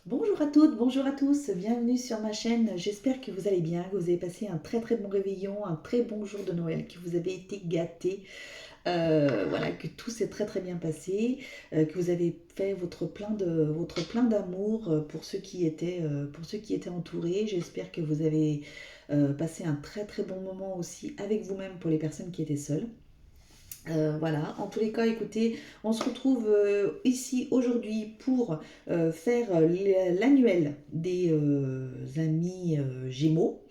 Bonjour à toutes, bonjour à tous, bienvenue sur ma chaîne. J'espère que vous allez bien, que vous avez passé un très très bon réveillon, un très bon jour de Noël, que vous avez été gâtés, voilà, que tout s'est très très bien passé, que vous avez fait votre plein d'amour pour ceux qui étaient entourés. J'espère que vous avez passé un très très bon moment aussi avec vous-même pour les personnes qui étaient seules. Voilà, en tous les cas, écoutez, on se retrouve ici aujourd'hui pour faire l'annuel des amis Gémeaux.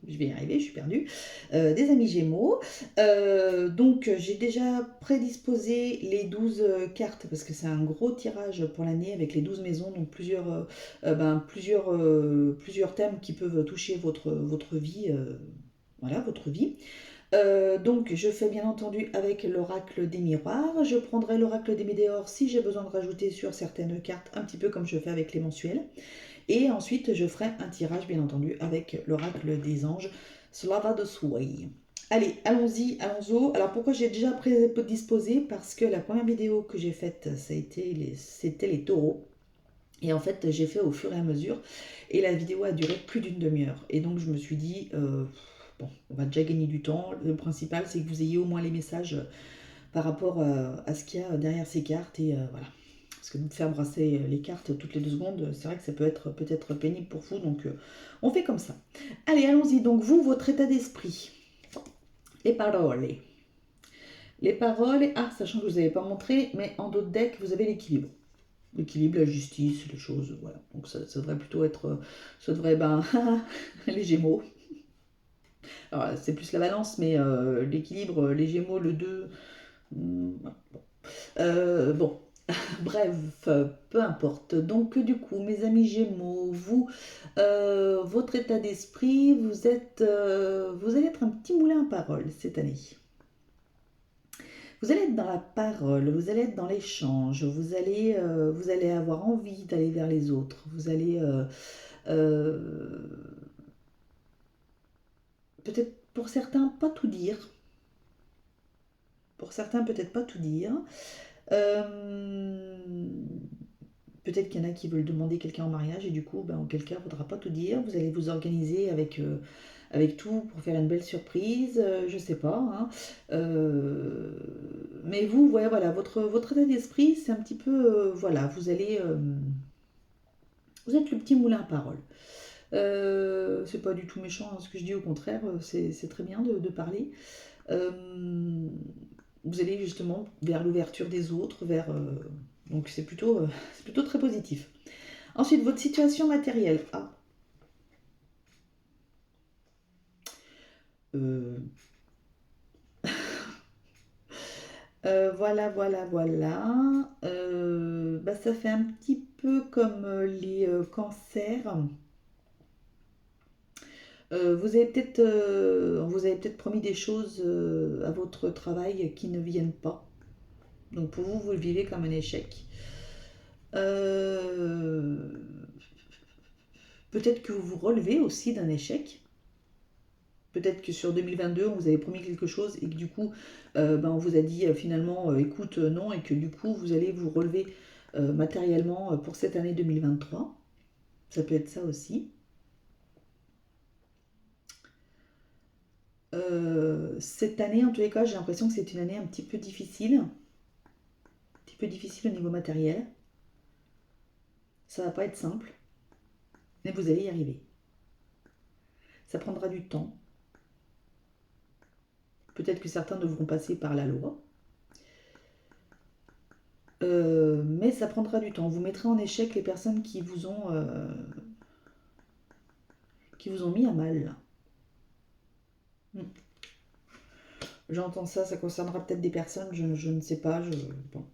Je vais y arriver, je suis perdue. Des amis Gémeaux. Donc, j'ai déjà prédisposé les 12 cartes parce que c'est un gros tirage pour l'année avec les 12 maisons, donc plusieurs thèmes qui peuvent toucher votre vie. Voilà, votre vie. Donc je fais bien entendu avec l'oracle des miroirs. Je prendrai l'oracle des météores si j'ai besoin de rajouter sur certaines cartes, un petit peu comme je fais avec les mensuels. Et ensuite je ferai un tirage bien entendu avec l'oracle des anges. Cela va de soi. Allez, allons-y, allons-y. Alors pourquoi j'ai déjà prédisposé? Parce que la première vidéo que j'ai faite, c'était les taureaux. Et en fait, j'ai fait au fur et à mesure. Et la vidéo a duré plus d'une demi-heure. Et donc, je me suis dit, bon, on va déjà gagner du temps. Le principal, c'est que vous ayez au moins les messages par rapport à ce qu'il y a derrière ces cartes. Et voilà. Parce que de faire brasser les cartes toutes les 2 secondes, c'est vrai que ça peut être peut-être pénible pour vous. Donc, on fait comme ça. Allez, allons-y. Donc, vous, votre état d'esprit. Les paroles. Les paroles. Ah, sachant que je ne vous avais pas montré, mais en d'autres decks, vous avez l'équilibre. L'équilibre, la justice, les choses, voilà. Donc ça devrait plutôt être, ça devrait, les Gémeaux. Alors c'est plus la balance, mais l'équilibre, les Gémeaux, le 2, voilà. Bon, bref, peu importe. Donc du coup, mes amis Gémeaux, vous, votre état d'esprit, vous allez être un petit moulin à parole cette année. Vous allez être dans la parole, vous allez être dans l'échange, vous allez avoir envie d'aller vers les autres, vous allez euh, peut-être pour certains pas tout dire, pour certains peut-être pas tout dire. Euh, Peut-être qu'il y en a qui veulent demander quelqu'un en mariage et du coup, auquel cas, il ne faudra pas tout dire. Vous allez vous organiser avec tout pour faire une belle surprise, je sais pas, hein. Euh, mais vous, ouais, voilà, votre état d'esprit, c'est un petit peu, voilà, vous êtes le petit moulin à parole. C'est pas du tout méchant hein, ce que je dis, au contraire, c'est très bien de parler. Euh, Vous allez justement vers l'ouverture des autres, donc c'est plutôt très positif. Ensuite, votre situation matérielle. Ah, euh, voilà, voilà, voilà. Ça fait un petit peu comme les cancers. On vous avez peut-être promis des choses à votre travail qui ne viennent pas. Donc pour vous, vous le vivez comme un échec. Euh, Peut-être que vous vous relevez aussi d'un échec. Peut-être que sur 2022, on vous avait promis quelque chose et que du coup, on vous a dit finalement, écoute, non, et que du coup, vous allez vous relever matériellement pour cette année 2023. Ça peut être ça aussi. Cette année, en tous les cas, j'ai l'impression que c'est une année un petit peu difficile au niveau matériel. Ça va pas être simple, mais vous allez y arriver. Ça prendra du temps. Peut-être que certains devront passer par la loi. Mais ça prendra du temps. Vous mettrez en échec les personnes qui vous ont mis à mal. Hmm. J'entends ça, ça concernera peut-être des personnes, je ne sais pas. Bon.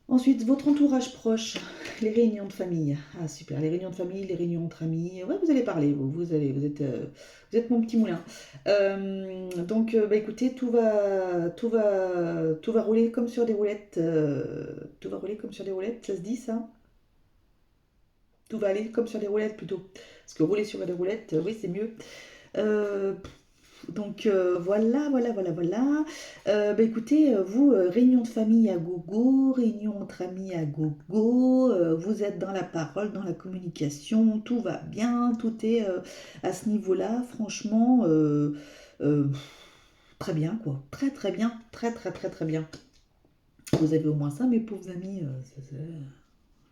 Ensuite, votre entourage proche, les réunions de famille. Ah super, les réunions de famille, les réunions entre amis. Ouais, vous allez parler, vous êtes mon petit moulin. Écoutez, tout va rouler comme sur des roulettes. Tout va rouler comme sur des roulettes, ça se dit ça? Tout va aller comme sur des roulettes plutôt. Parce que rouler sur des roulettes, oui, c'est mieux. Euh, Donc voilà, voilà, voilà, voilà. Bah, écoutez, vous, réunion de famille à gogo, réunion entre amis à gogo, vous êtes dans la parole, dans la communication, tout va bien, tout est à ce niveau-là, franchement, euh, très bien, quoi. Très, très bien, très, très, très, très bien. Vous avez au moins ça, mes pauvres amis, c'est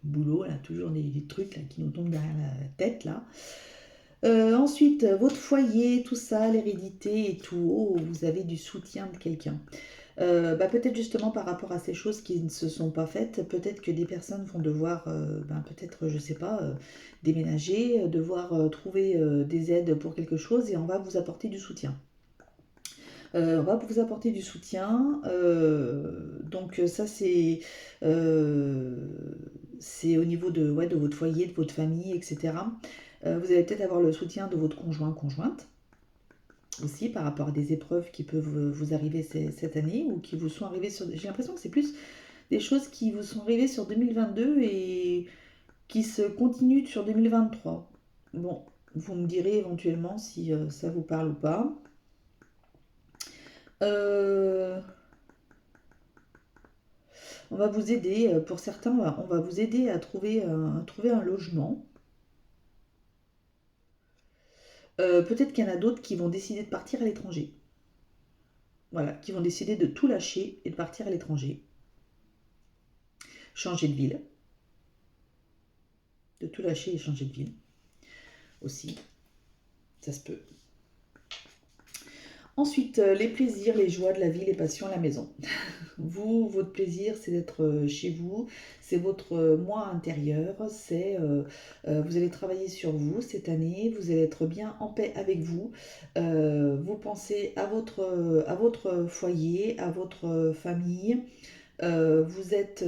boulot, là, toujours des trucs là, qui nous tombent derrière la tête, là. Ensuite, votre foyer, tout ça, l'hérédité et tout, oh, vous avez du soutien de quelqu'un. Bah, peut-être justement par rapport à ces choses qui ne se sont pas faites, peut-être que des personnes vont devoir, ben, peut-être, je sais pas, déménager, devoir trouver des aides pour quelque chose et on va vous apporter du soutien. On va vous apporter du soutien. Donc ça euh, c'est au niveau de, ouais, de votre foyer, de votre famille, etc. Vous allez peut-être avoir le soutien de votre conjoint, conjointe aussi par rapport à des épreuves qui peuvent vous arriver cette année ou qui vous sont arrivées sur... J'ai l'impression que c'est plus des choses qui vous sont arrivées sur 2022 et qui se continuent sur 2023. Bon, vous me direz éventuellement si ça vous parle ou pas. Euh, on va vous aider, pour certains, on va vous aider à trouver un logement. Peut-être qu'il y en a d'autres qui vont décider de partir à l'étranger. Voilà, qui vont décider de tout lâcher et de partir à l'étranger. Changer de ville. De tout lâcher et changer de ville aussi. Ça se peut. Ensuite, les plaisirs, les joies de la vie, les passions à la maison. Vous, votre plaisir, c'est d'être chez vous, c'est votre moi intérieur, vous allez travailler sur vous cette année, vous allez être bien en paix avec vous, vous pensez à votre foyer, à votre famille, vous êtes...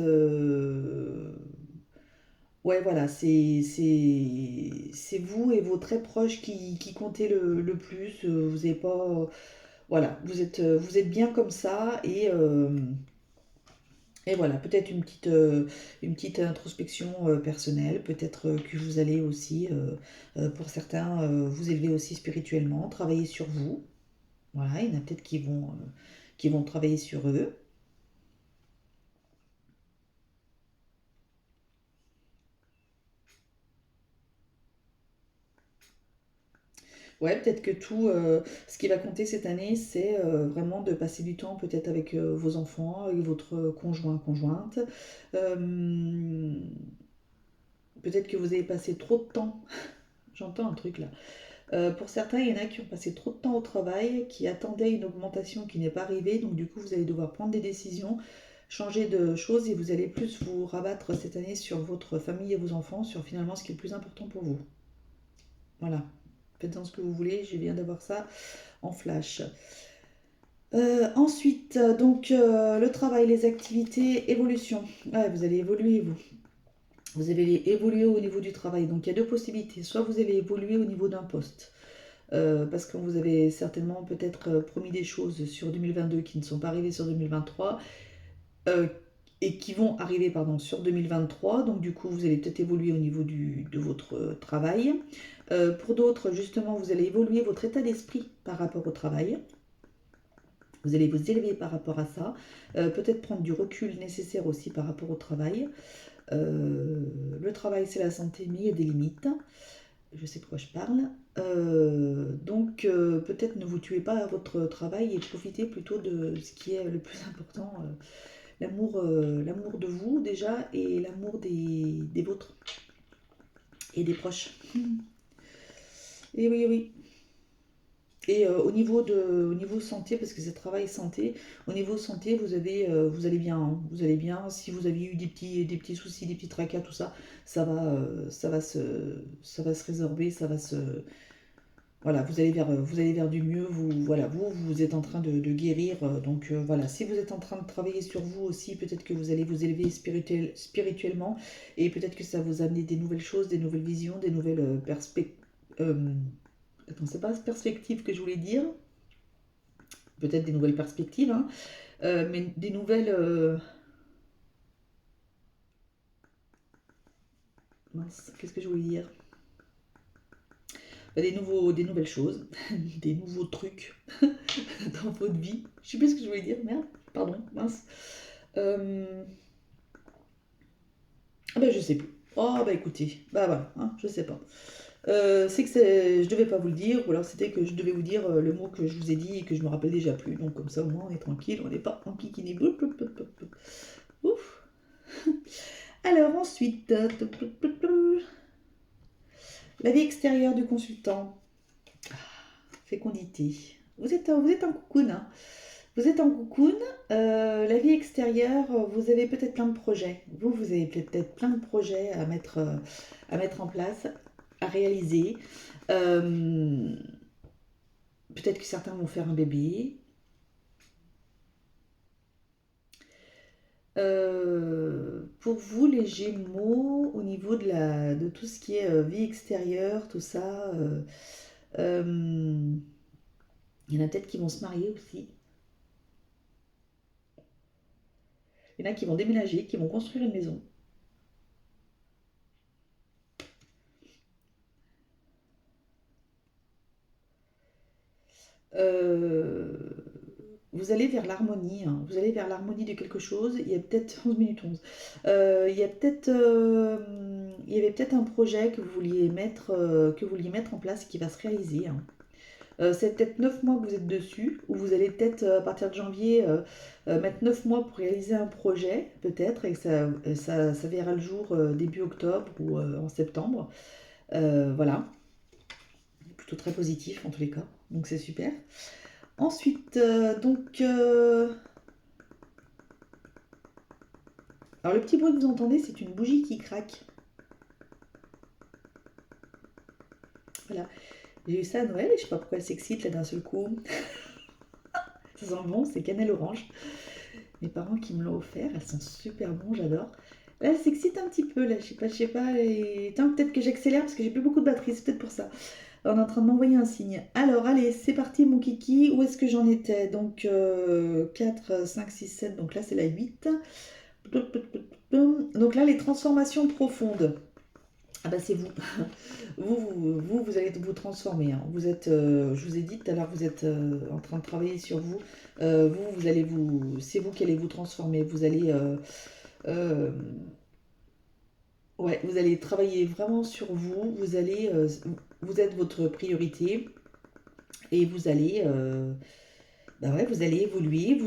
ouais, voilà, c'est vous et vos très proches qui comptez le plus, vous n'avez pas... Voilà, vous êtes bien comme ça et voilà, peut-être une petite introspection personnelle, peut-être que vous allez aussi, pour certains, vous élever aussi spirituellement, travailler sur vous. Voilà, il y en a peut-être qui vont travailler sur eux. Ouais, peut-être que tout, ce qui va compter cette année, c'est vraiment de passer du temps peut-être avec vos enfants, avec votre conjoint, conjointe. Euh, Peut-être que vous avez passé trop de temps, j'entends un truc là. Pour certains, il y en a qui ont passé trop de temps au travail, qui attendaient une augmentation qui n'est pas arrivée, donc du coup vous allez devoir prendre des décisions, changer de choses et vous allez plus vous rabattre cette année sur votre famille et vos enfants, sur finalement ce qui est le plus important pour vous. Voilà, faites-en ce que vous voulez, je viens d'avoir ça en flash. Ensuite, donc le travail, les activités, évolution. Ouais, vous allez évoluer, vous. Vous allez évoluer au niveau du travail. Donc il y a deux possibilités. Soit vous allez évoluer au niveau d'un poste. Parce que vous avez certainement peut-être promis des choses sur 2022 qui ne sont pas arrivées sur 2023 euh, et qui vont arriver pardon, sur 2023. Donc du coup, vous allez peut-être évoluer au niveau de votre travail. Pour d'autres, justement, vous allez évoluer votre état d'esprit par rapport au travail. Vous allez vous élever par rapport à ça. Peut-être prendre du recul nécessaire aussi par rapport au travail. Euh, le travail, c'est la santé, mais il y a des limites. Je sais de quoi je parle. Donc peut-être ne vous tuez pas à votre travail et profitez plutôt de ce qui est le plus important, l'amour de vous déjà et l'amour des vôtres et des proches. Et oui, oui. Et au niveau santé, parce que c'est travail santé, au niveau santé, vous allez bien, hein. Vous allez bien. Si vous aviez eu des petits soucis, des petits tracas, tout ça, ça va se résorber, voilà, vous allez vers du mieux. Voilà, vous êtes en train de guérir. Donc voilà, si vous êtes en train de travailler sur vous aussi, peut-être que vous allez vous élever spirituellement et peut-être que ça va vous amener des nouvelles choses, des nouvelles visions, des nouvelles perspectives. Attends, c'est pas perspective que je voulais dire, peut-être des nouvelles perspectives, hein, mais des nouvelles. Mince, qu'est-ce que je voulais dire? des nouvelles choses, des nouveaux trucs dans votre vie. Je sais plus ce que je voulais dire, merde, pardon, mince. Ah bah je sais plus. Oh bah écoutez, bah voilà, hein, je sais pas. Je devais pas vous le dire, ou alors c'était que je devais vous dire le mot que je vous ai dit et que je me rappelle déjà plus. Donc comme ça au moins on est tranquille, on n'est pas en kikini. Bloup, bloup, bloup, bloup, bloup. Ouf. Alors ensuite, la vie extérieure du consultant. Fécondité. Vous êtes en cocoon, hein. Vous êtes en cocoon. La vie extérieure, vous avez peut-être plein de projets. Vous avez peut-être plein de projets à mettre en place, à réaliser. Euh, Peut-être que certains vont faire un bébé. Pour vous, les Gémeaux, au niveau de tout ce qui est vie extérieure, tout ça, euh, il y en a peut-être qui vont se marier aussi. Il y en a qui vont déménager, qui vont construire une maison. Euh, Vous allez vers l'harmonie, hein. Vous allez vers l'harmonie de quelque chose. Il y a peut-être 11 minutes 11. Il y avait peut-être un projet que vous vouliez mettre en place qui va se réaliser, hein. C'est peut-être 9 mois que vous êtes dessus, ou vous allez peut-être, à partir de janvier, mettre 9 mois pour réaliser un projet, peut-être, et que ça verra le jour début octobre ou en septembre. Voilà, plutôt très positif en tous les cas, donc c'est super. Ensuite, alors le petit bruit que vous entendez, c'est une bougie qui craque. Voilà, j'ai eu ça à Noël et je sais pas pourquoi elle s'excite là d'un seul coup. Ça sent bon, c'est cannelle orange. Mes parents qui me l'ont offert, elles sont super bons, j'adore. Là, elle s'excite un petit peu, là, je sais pas, et... Tiens, peut-être que j'accélère parce que j'ai plus beaucoup de batterie, c'est peut-être pour ça. On est en train de m'envoyer un signe. Alors, allez, c'est parti, mon kiki. Où est-ce que j'en étais? Donc, 4, 5, 6, 7, donc là, c'est la 8. Donc là, les transformations profondes. Ah bah, c'est vous. Vous allez vous transformer, hein. Vous êtes, je vous ai dit tout à l'heure, vous êtes en train de travailler sur vous. C'est vous qui allez vous transformer. Euh, ouais, vous allez travailler vraiment sur vous. Vous êtes votre priorité et bah ouais, vous allez évoluer.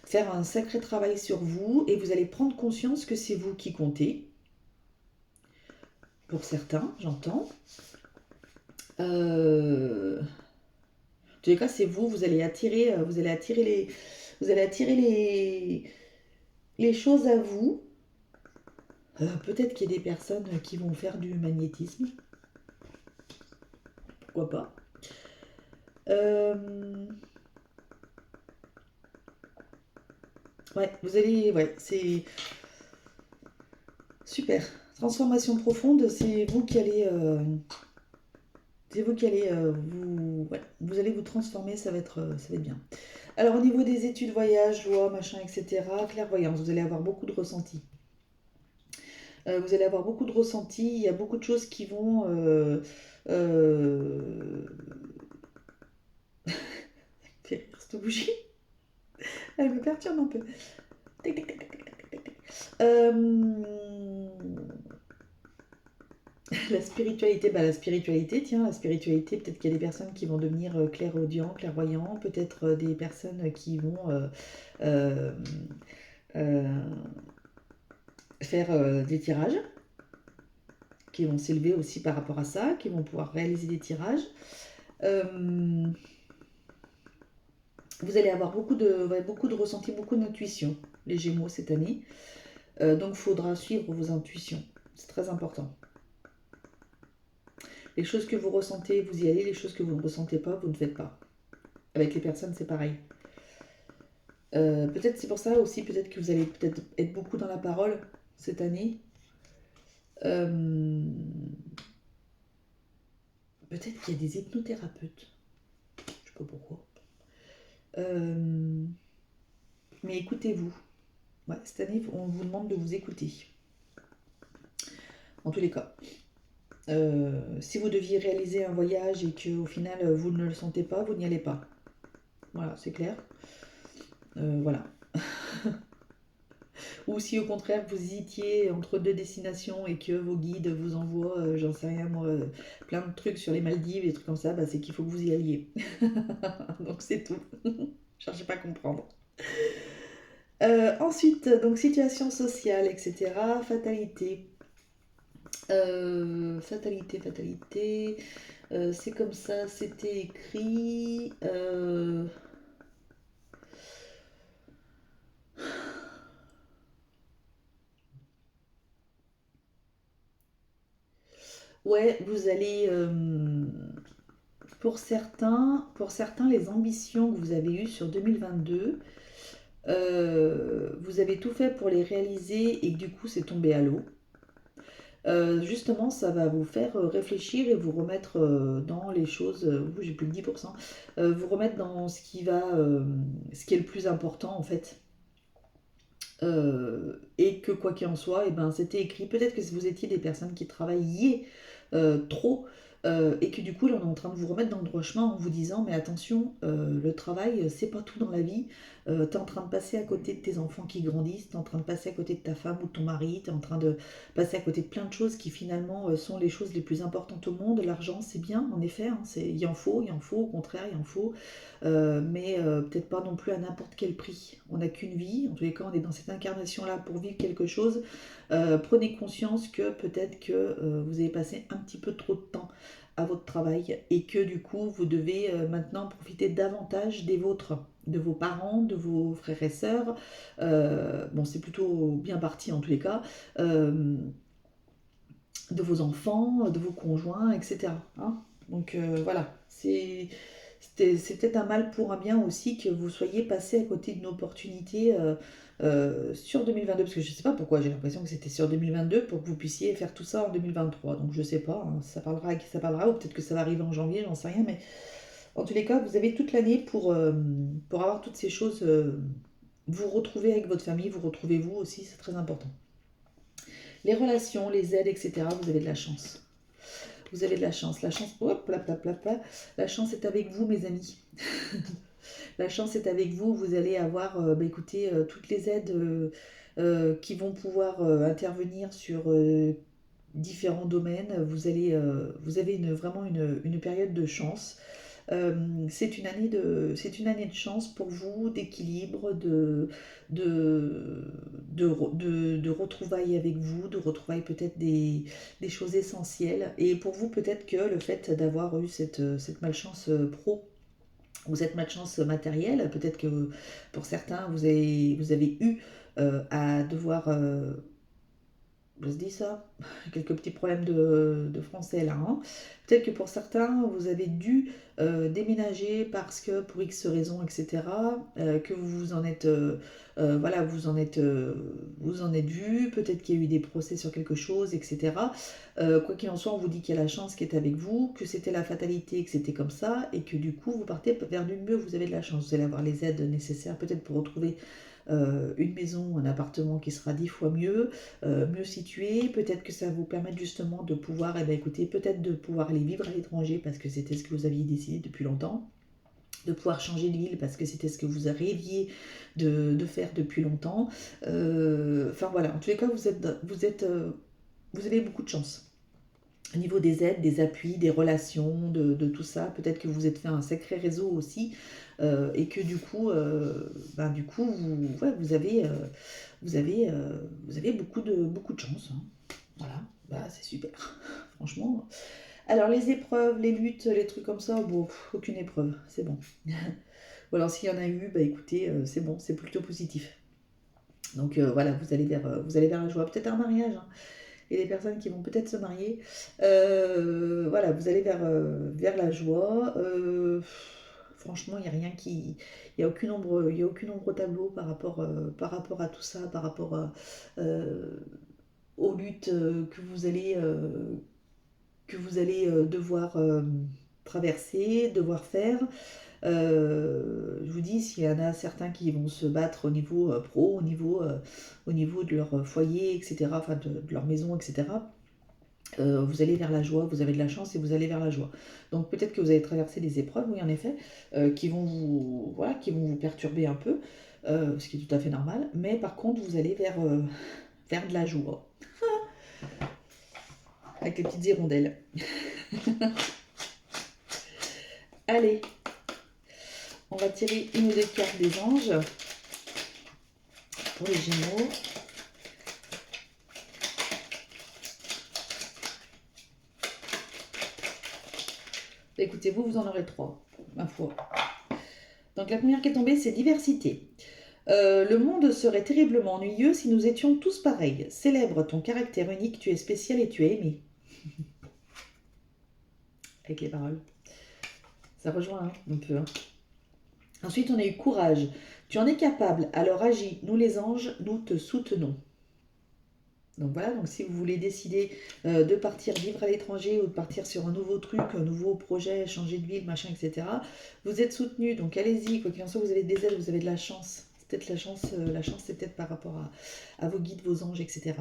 Faire un sacré travail sur vous et vous allez prendre conscience que c'est vous qui comptez. Pour certains, j'entends. Euh, En tous les cas, c'est vous, vous allez attirer les choses à vous. Peut-être qu'il y a des personnes qui vont faire du magnétisme, pourquoi pas. Euh, ouais, c'est super. Transformation profonde, vous allez vous transformer, ça va être bien. Alors au niveau des études, voyage, loi, machin, etc., clairvoyance, vous allez avoir beaucoup de ressentis. Vous allez avoir beaucoup de ressentis, il y a beaucoup de choses qui vont... euh, fait rire cette bougie, elle me perturbe un peu. Tic, tic, tic, tic, tic, tic, tic. La spiritualité, tiens, la spiritualité, peut-être qu'il y a des personnes qui vont devenir clairaudients, clairvoyants, peut-être des personnes qui vont euh, euh, faire des tirages, qui vont s'élever aussi par rapport à ça, qui vont pouvoir réaliser des tirages. Euh, Vous allez avoir beaucoup de ressentis, beaucoup d'intuition, les Gémeaux, cette année. Donc, il faudra suivre vos intuitions. C'est très important. Les choses que vous ressentez, vous y allez. Les choses que vous ne ressentez pas, vous ne faites pas. Avec les personnes, c'est pareil. Peut-être c'est pour ça aussi, peut-être que vous allez peut-être être beaucoup dans la parole cette année. Euh, Peut-être qu'il y a des hypnothérapeutes. Je ne sais pas pourquoi. Euh, mais écoutez-vous. Ouais, cette année, on vous demande de vous écouter. En tous les cas. Si vous deviez réaliser un voyage et qu'au final vous ne le sentez pas, vous n'y allez pas. Voilà, c'est clair. Voilà. Ou si au contraire vous hésitiez entre deux destinations et que vos guides vous envoient, j'en sais rien moi, plein de trucs sur les Maldives, des trucs comme ça, bah, c'est qu'il faut que vous y alliez. Donc c'est tout. Cherchez pas à comprendre. Ensuite, donc situation sociale, etc. Fatalité. Fatalité. C'est comme ça, c'était écrit. Ouais, vous allez. Pour certains, les ambitions que vous avez eues sur 2022, vous avez tout fait pour les réaliser et que du coup c'est tombé à l'eau. Justement, ça va vous faire réfléchir et vous remettre dans les choses, j'ai plus que 10%, vous remettre dans ce qui est le plus important en fait. Et que quoi qu'il en soit, et ben, c'était écrit. Peut-être que si vous étiez des personnes qui travailliez trop et que du coup, là, on est en train de vous remettre dans le droit chemin en vous disant, mais attention, le travail, c'est pas tout dans la vie. Tu es en train de passer à côté de tes enfants qui grandissent, tu es en train de passer à côté de ta femme ou de ton mari, tu es en train de passer à côté de plein de choses qui finalement sont les choses les plus importantes au monde. L'argent, c'est bien, en effet, hein, il en faut, au contraire, il en faut. Mais peut-être pas non plus à n'importe quel prix. On n'a qu'une vie, en tous les cas, on est dans cette incarnation-là pour vivre quelque chose. Prenez conscience que peut-être que vous avez passé un petit peu trop de temps à votre travail et que du coup, vous devez maintenant profiter davantage des vôtres, de vos parents, de vos frères et sœurs. Bon, c'est plutôt bien parti en tous les cas. De vos enfants, de vos conjoints, etc. Hein. Donc voilà, c'est peut-être un mal pour un bien aussi que vous soyez passé à côté d'une opportunité sur 2022, parce que je ne sais pas pourquoi j'ai l'impression que c'était sur 2022 pour que vous puissiez faire tout ça en 2023. Donc je ne sais pas, hein, ça parlera à qui ça parlera, ou peut-être que ça va arriver en janvier, j'en sais rien, mais en tous les cas, vous avez toute l'année pour avoir toutes ces choses, vous retrouver avec votre famille, vous retrouvez vous aussi, c'est très important. Les relations, les aides, etc., vous avez de la chance. Vous avez de la chance. La chance, hop, là, là, là, là. La chance est avec vous, mes amis. La chance est avec vous. Vous allez avoir, écoutez, toutes les aides qui vont pouvoir intervenir sur différents domaines. Vous avez vraiment une période de chance. C'est une année de chance pour vous, d'équilibre, de retrouvailles avec vous, de retrouvailles peut-être des choses essentielles. Et pour vous, peut-être que le fait d'avoir eu cette malchance pro ou cette malchance matérielle, peut-être que pour certains, vous avez eu à devoir je dis ça, quelques petits problèmes de français là. Hein. Peut-être que pour certains, vous avez dû déménager parce que pour X raisons, etc., que vous en êtes, voilà, vous en êtes vu. Peut-être qu'il y a eu des procès sur quelque chose, etc. Quoi qu'il en soit, on vous dit qu'il y a la chance qui est avec vous, que c'était la fatalité, que c'était comme ça, et que du coup, vous partez vers du mieux. Vous avez de la chance. Vous allez avoir les aides nécessaires, peut-être pour retrouver une maison, un appartement qui sera 10 fois mieux situé. Peut-être que ça va vous permettre justement de pouvoir, écoutez, peut-être de pouvoir aller vivre à l'étranger parce que c'était ce que vous aviez décidé depuis longtemps. De pouvoir changer de ville parce que c'était ce que vous rêviez de faire depuis longtemps. Enfin voilà, en tous les cas, vous avez beaucoup de chance. Au niveau des aides, des appuis, des relations, de tout ça, peut-être que vous êtes fait un sacré réseau aussi, et que du coup, ouais, vous avez beaucoup de chance. Hein. Voilà, bah, c'est super, franchement. Alors les épreuves, les luttes, les trucs comme ça, bon, aucune épreuve, c'est bon. Ou alors s'il y en a eu, bah écoutez, c'est bon, c'est plutôt positif. Donc voilà, vous allez vers la joie, peut-être un mariage. Hein et les personnes qui vont peut-être se marier. Voilà, vous allez vers la joie. Franchement, il n'y a rien qui. Il y a aucune ombre au tableau par rapport à tout ça, par rapport euh, aux luttes que vous allez devoir traverser, devoir faire. Je vous dis, s'il y en a certains qui vont se battre au niveau pro, au niveau de leur foyer, etc., enfin de leur maison, etc., vous allez vers la joie, vous avez de la chance et vous allez vers la joie. Donc peut-être que vous allez traverser des épreuves, oui en effet, qui vont vous, voilà, qui vont vous perturber un peu, ce qui est tout à fait normal, mais par contre vous allez vers, vers de la joie, avec les petites hirondelles. Allez, on va tirer une ou deux cartes des anges pour les Gémeaux. Écoutez, vous en aurez trois, ma foi. Donc la première qui est tombée, c'est diversité. Le monde serait terriblement ennuyeux si nous étions tous pareils. Célèbre ton caractère unique, tu es spécial et tu es aimé. Avec les paroles. Ça rejoint un peu. Hein. Ensuite, on a eu courage. Tu en es capable, alors agis. Nous les anges, nous te soutenons. Donc voilà, donc si vous voulez décider de partir vivre à l'étranger ou de partir sur un nouveau truc, un nouveau projet, changer de ville, machin, etc., vous êtes soutenu, donc allez-y, quoi qu'il en soit, vous avez des aides, vous avez de la chance. C'est peut-être la chance c'est peut-être par rapport à vos guides, vos anges, etc.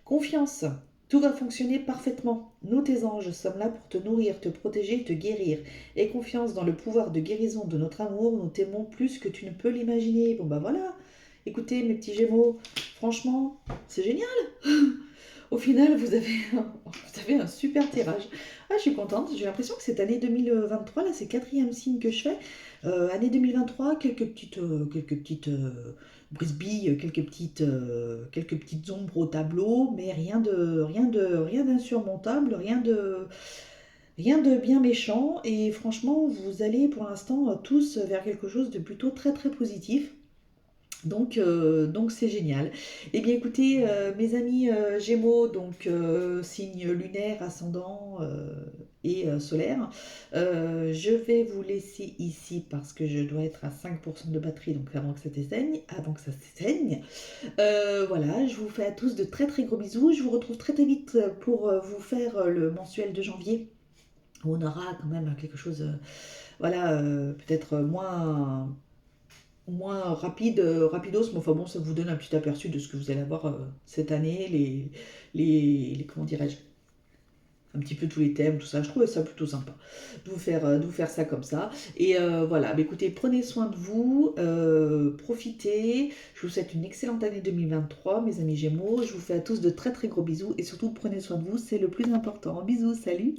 Confiance, tout va fonctionner parfaitement. Nous, tes anges, sommes là pour te nourrir, te protéger, te guérir. Aie confiance dans le pouvoir de guérison de notre amour, nous t'aimons plus que tu ne peux l'imaginer. Bon bah voilà, écoutez mes petits Gémeaux, franchement, c'est génial. Au final, vous avez un super tirage. Ah, je suis contente. J'ai l'impression que cette année 2023, là, c'est le quatrième signe que je fais. Année 2023, quelques petites brisbilles, quelques petites ombres au tableau, mais rien d'insurmontable, rien de bien méchant. Et franchement, vous allez pour l'instant tous vers quelque chose de plutôt très très positif. Donc c'est génial. Eh bien écoutez, mes amis Gémeaux, donc signe lunaire, ascendant et solaire, je vais vous laisser ici parce que je dois être à 5% de batterie, donc avant que ça s'éteigne. Voilà, je vous fais à tous de très très gros bisous. Je vous retrouve très très vite pour vous faire le mensuel de janvier, où on aura quand même quelque chose, voilà, peut-être moins rapide, rapidos, mais enfin bon, ça vous donne un petit aperçu de ce que vous allez avoir cette année, comment dirais-je, un petit peu tous les thèmes, tout ça. Je trouvais ça plutôt sympa de vous faire ça comme ça. Et voilà, bah, écoutez, prenez soin de vous, profitez. Je vous souhaite une excellente année 2023, mes amis Gémeaux. Je vous fais à tous de très très gros bisous et surtout prenez soin de vous, c'est le plus important. Bisous, salut!